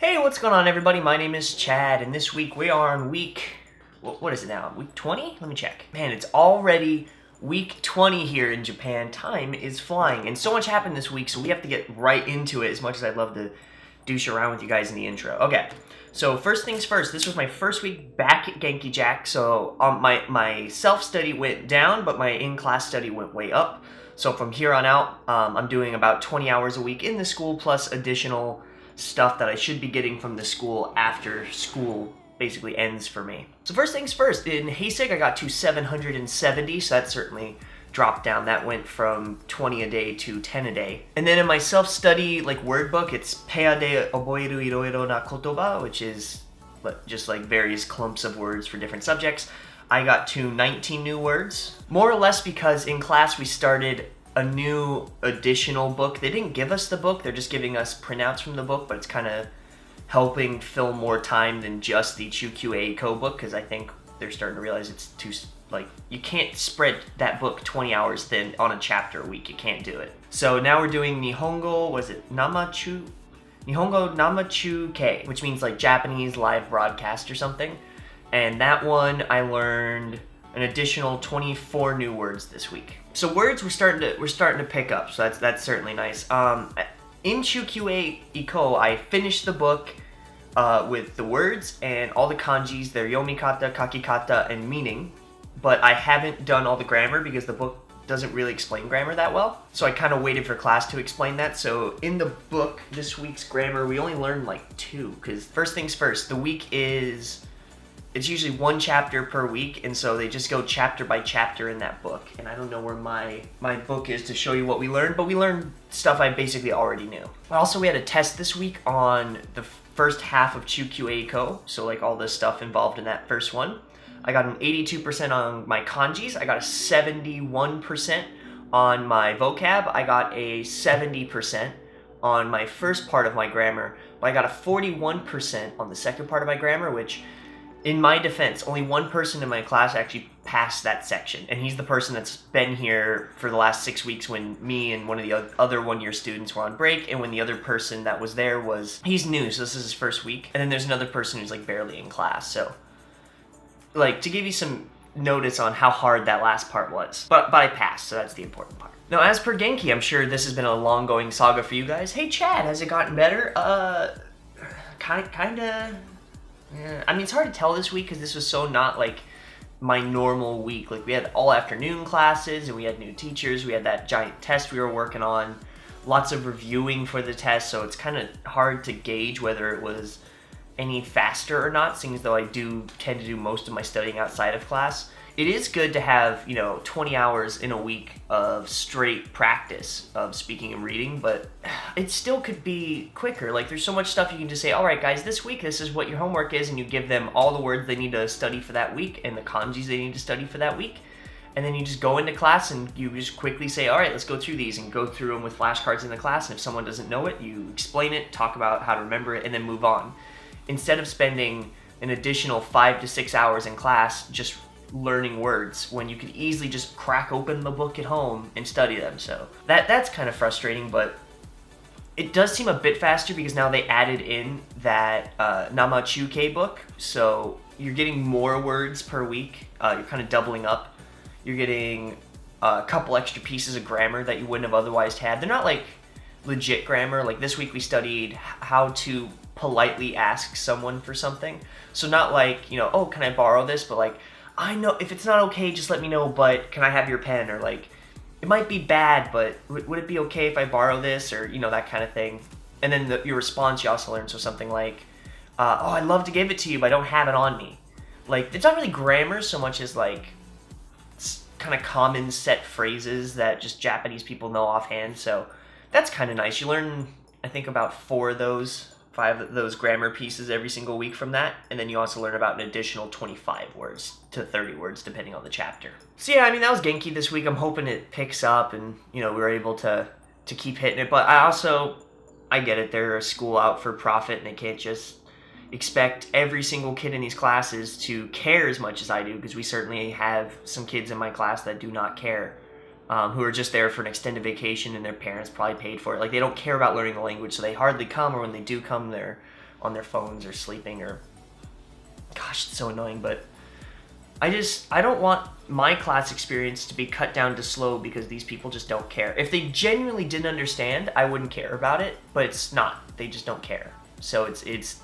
Hey, what's going on, everybody? My name is Chad, and this week we are on week... What is it now? Week 20? Let me check. Man, it's already week 20 here in Japan. Time is flying, and so much happened this week, so we have to get right into it as much as I'd love to douche around with you guys in the intro. Okay, so first things first, this was my first week back at Genki Jack, so my self-study went down, but my in-class study went way up. So from here on out, I'm doing about 20 hours a week in the school, plus additional stuff that I should be getting from the school after school basically ends for me. So first things first, in Heisig I got to 770, so that certainly dropped down. That went from 20 a day to 10 a day. And then in my self-study word book, it's Pea de覚えるいろいろなことば, which is just like various clumps of words for different subjects. I got to 19 new words, more or less because in class we started a new additional book. They didn't give us the book, they're just giving us printouts from the book, but it's kind of helping fill more time than just the FIUOY book, because I think they're starting to realize it's too, you can't spread that book 20 hours thin on a chapter a week. You can't do it. So now we're doing Nihongo, Nihongo Namachuke, which means like Japanese live broadcast or something. And that one I learned an additional 24 new words this week. So words we're starting to pick up, so that's certainly nice. In FIUOY Iko, I finished the book with the words and all the kanjis, their yomikata, kakikata, and meaning, but I haven't done all the grammar because the book doesn't really explain grammar that well. So I kind of waited for class to explain that. So in the book, this week's grammar, we only learned like 2, because first things first, the week it's usually 1 chapter per week, and so they just go chapter by chapter in that book. And I don't know where my book is to show you what we learned, but we learned stuff I basically already knew. Also, we had a test this week on the first half of FIUOY, so like all the stuff involved in that first one. I got an 82% on my kanjis, I got a 71% on my vocab, I got a 70% on my first part of my grammar, but I got a 41% on the second part of my grammar, which, in my defense, only one person in my class actually passed that section, and he's the person that's been here for the last 6 weeks when me and one of the other one-year students were on break, and when the other person that was there he's new, so this is his first week, and then there's another person who's like barely in class, so to give you some notice on how hard that last part was. But I passed, so that's the important part. Now, as per Genki, I'm sure this has been a long-going saga for you guys. Hey, Chad, has it gotten better? Kinda. Yeah, I mean, it's hard to tell this week because this was so not like my normal week. Like, we had all afternoon classes and we had new teachers. We had that giant test we were working on, lots of reviewing for the test. So it's kind of hard to gauge whether it was any faster or not, seeing as though I do tend to do most of my studying outside of class. It is good to have, 20 hours in a week of straight practice of speaking and reading, but it still could be quicker. Like, there's so much stuff you can just say, all right, guys, this week, this is what your homework is, and you give them all the words they need to study for that week and the kanjis they need to study for that week. And then you just go into class and you just quickly say, all right, let's go through these, and go through them with flashcards in the class. And if someone doesn't know it, you explain it, talk about how to remember it, and then move on. Instead of spending an additional 5 to 6 hours in class just learning words, when you could easily just crack open the book at home and study them. So that's kind of frustrating, but it does seem a bit faster because now they added in that Namachuke book, so you're getting more words per week. You're kind of doubling up. You're getting a couple extra pieces of grammar that you wouldn't have otherwise had. They're not like legit grammar. Like this week we studied how to politely ask someone for something. So not like, oh, can I borrow this? But like, I know if it's not okay, just let me know, but can I have your pen? Or like, it might be bad, but would it be okay if I borrow this? Or, that kind of thing. And then your response you also learn, so something like, oh, I'd love to give it to you, but I don't have it on me. Like, it's not really grammar so much as like kind of common set phrases that just Japanese people know offhand. So that's kind of nice. You learn, I think, about 5 of those grammar pieces every single week from that, and then you also learn about an additional 25 words to 30 words depending on the chapter. So yeah, I mean, that was Genki this week. I'm hoping it picks up and, we're able to keep hitting it, but I get it, they're a school out for profit and they can't just expect every single kid in these classes to care as much as I do, because we certainly have some kids in my class that do not care. Who are just there for an extended vacation and their parents probably paid for it. Like, they don't care about learning the language, so they hardly come, or when they do come, they're on their phones or sleeping, or gosh, it's so annoying. But I don't want my class experience to be cut down to slow because these people just don't care. If they genuinely didn't understand, I wouldn't care about it, but it's not. They just don't care. So it's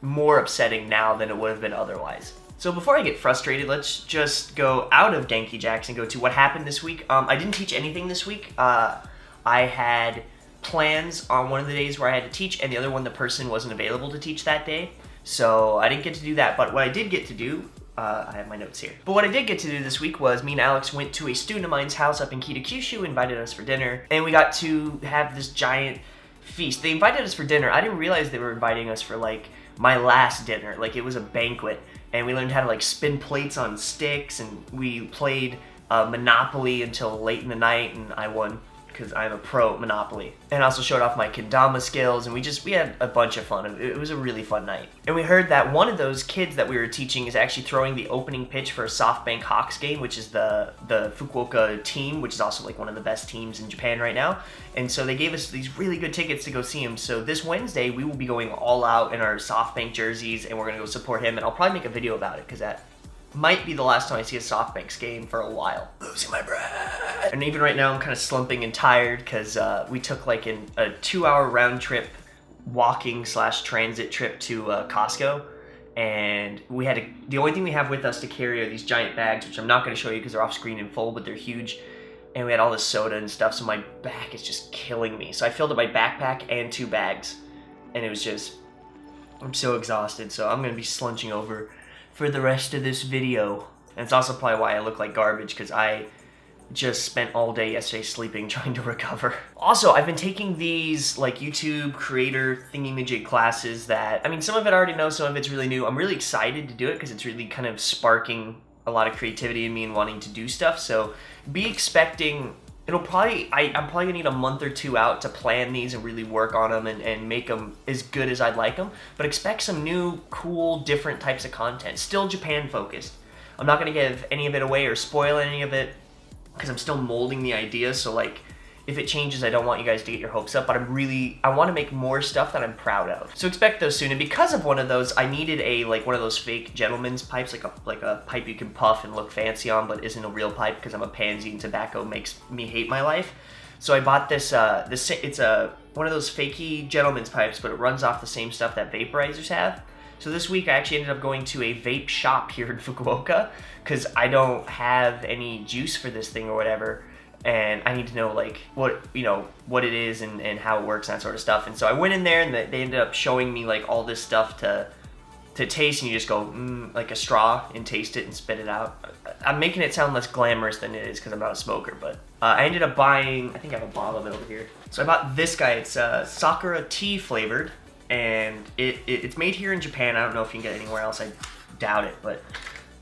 more upsetting now than it would have been otherwise. So before I get frustrated, let's just go out of Danky Jacks and go to what happened this week. I didn't teach anything this week. I had plans on one of the days where I had to teach, and the other one the person wasn't available to teach that day. So I didn't get to do that, but what I did get to do, I have my notes here. But what I did get to do this week was me and Alex went to a student of mine's house up in Kitakyushu, invited us for dinner, and we got to have this giant feast. They invited us for dinner. I didn't realize they were inviting us for like my last dinner. Like, it was a banquet, and we learned how to like spin plates on sticks, and we played Monopoly until late in the night, and I won because I'm a pro at Monopoly. And I also showed off my kendama skills, and we had a bunch of fun. It was a really fun night. And we heard that one of those kids that we were teaching is actually throwing the opening pitch for a SoftBank Hawks game, which is the Fukuoka team, which is also like one of the best teams in Japan right now. And so they gave us these really good tickets to go see him. So this Wednesday, we will be going all out in our SoftBank jerseys, and we're gonna go support him, and I'll probably make a video about it, because that might be the last time I see a SoftBanks game for a while. Losing my breath. And even right now, I'm kind of slumping and tired because we took like a 2-hour round trip, walking / transit trip to Costco. And the only thing we have with us to carry are these giant bags, which I'm not going to show you because they're off screen and full, but they're huge. And we had all this soda and stuff, so my back is just killing me. So I filled up my backpack and 2 bags. And it was just, I'm so exhausted. So I'm going to be slunching over for the rest of this video. And it's also probably why I look like garbage, because I just spent all day yesterday sleeping trying to recover. Also, I've been taking these like YouTube creator thingy-majig classes that, I mean, some of it I already know, some of it's really new. I'm really excited to do it because it's really kind of sparking a lot of creativity in me and wanting to do stuff. So be expecting, I'm probably gonna need a month or 2 out to plan these and really work on them and make them as good as I'd like them. But expect some new, cool, different types of content. Still Japan focused. I'm not gonna give any of it away or spoil any of it because I'm still molding the idea. So like, if it changes, I don't want you guys to get your hopes up, but I want to make more stuff that I'm proud of. So expect those soon. And because of one of those, I needed one of those fake gentleman's pipes, like a pipe you can puff and look fancy on, but isn't a real pipe because I'm a pansy and tobacco makes me hate my life. So I bought this. It's one of those fakey gentleman's pipes, but it runs off the same stuff that vaporizers have. So this week I actually ended up going to a vape shop here in Fukuoka because I don't have any juice for this thing or whatever. And I need to know like what it is and how it works and that sort of stuff. And so I went in there and they ended up showing me like all this stuff to taste, and you just go like a straw and taste it and spit it out. I'm making it sound less glamorous than it is because I'm not a smoker, but I ended up buying, I think I have a bottle of it over here. So I bought this guy. It's Sakura tea flavored, and it's made here in Japan. I don't know if you can get it anywhere else. I doubt it, but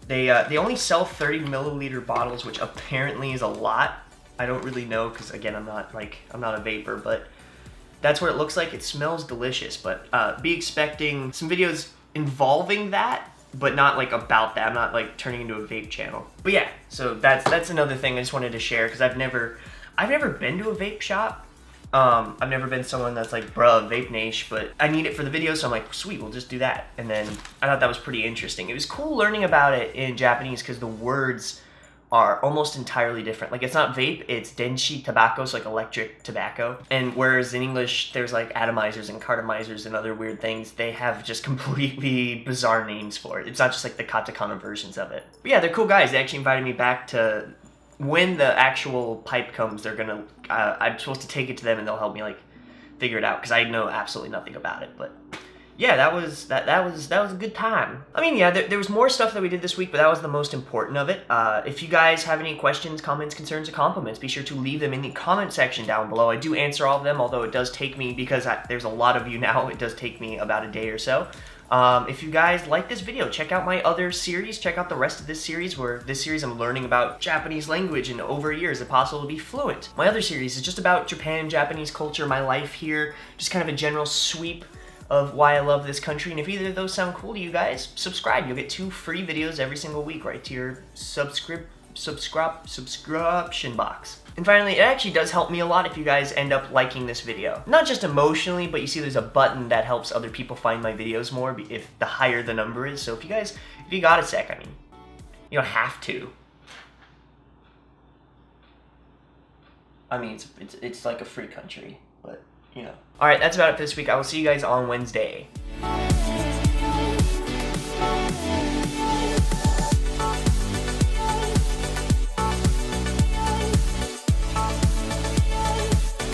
they only sell 30 milliliter bottles, which apparently is a lot. I don't really know because again I'm not a vapor, but that's what it looks like. It smells delicious, but be expecting some videos involving that, but not like about that. I'm not like turning into a vape channel. But yeah, so that's another thing I just wanted to share because I've never been to a vape shop. I've never been someone that's like, bruh, vape niche, but I need it for the video, so I'm like, sweet, we'll just do that. And then I thought that was pretty interesting. It was cool learning about it in Japanese because the words are almost entirely different. Like, it's not vape, it's denshi tobacco, so like electric tobacco. And whereas in English, there's like atomizers and cartomizers and other weird things, they have just completely bizarre names for it. It's not just like the katakana versions of it. But yeah, they're cool guys. They actually invited me back to, when the actual pipe comes, they're gonna, I'm supposed to take it to them and they'll help me like figure it out because I know absolutely nothing about it. But yeah, that was a good time. I mean, yeah, there was more stuff that we did this week, but that was the most important of it. If you guys have any questions, comments, concerns, or compliments, be sure to leave them in the comment section down below. I do answer all of them, although it does take me, because there's a lot of you now, it does take me about a day or so. If you guys like this video, check out my other series. Check out the rest of this series, where this series I'm learning about Japanese language, and over a year is it possible to be fluent. My other series is just about Japan, Japanese culture, my life here, just kind of a general sweep of why I love this country. And if either of those sound cool to you guys, subscribe. You'll get 2 free videos every single week right to your subscription box. And finally, it actually does help me a lot if you guys end up liking this video. Not just emotionally, but you see there's a button that helps other people find my videos more if the higher the number is. So if you got a sec, I mean, you don't have to. I mean, it's like a free country, but you know. All right, that's about it for this week. I will see you guys on Wednesday.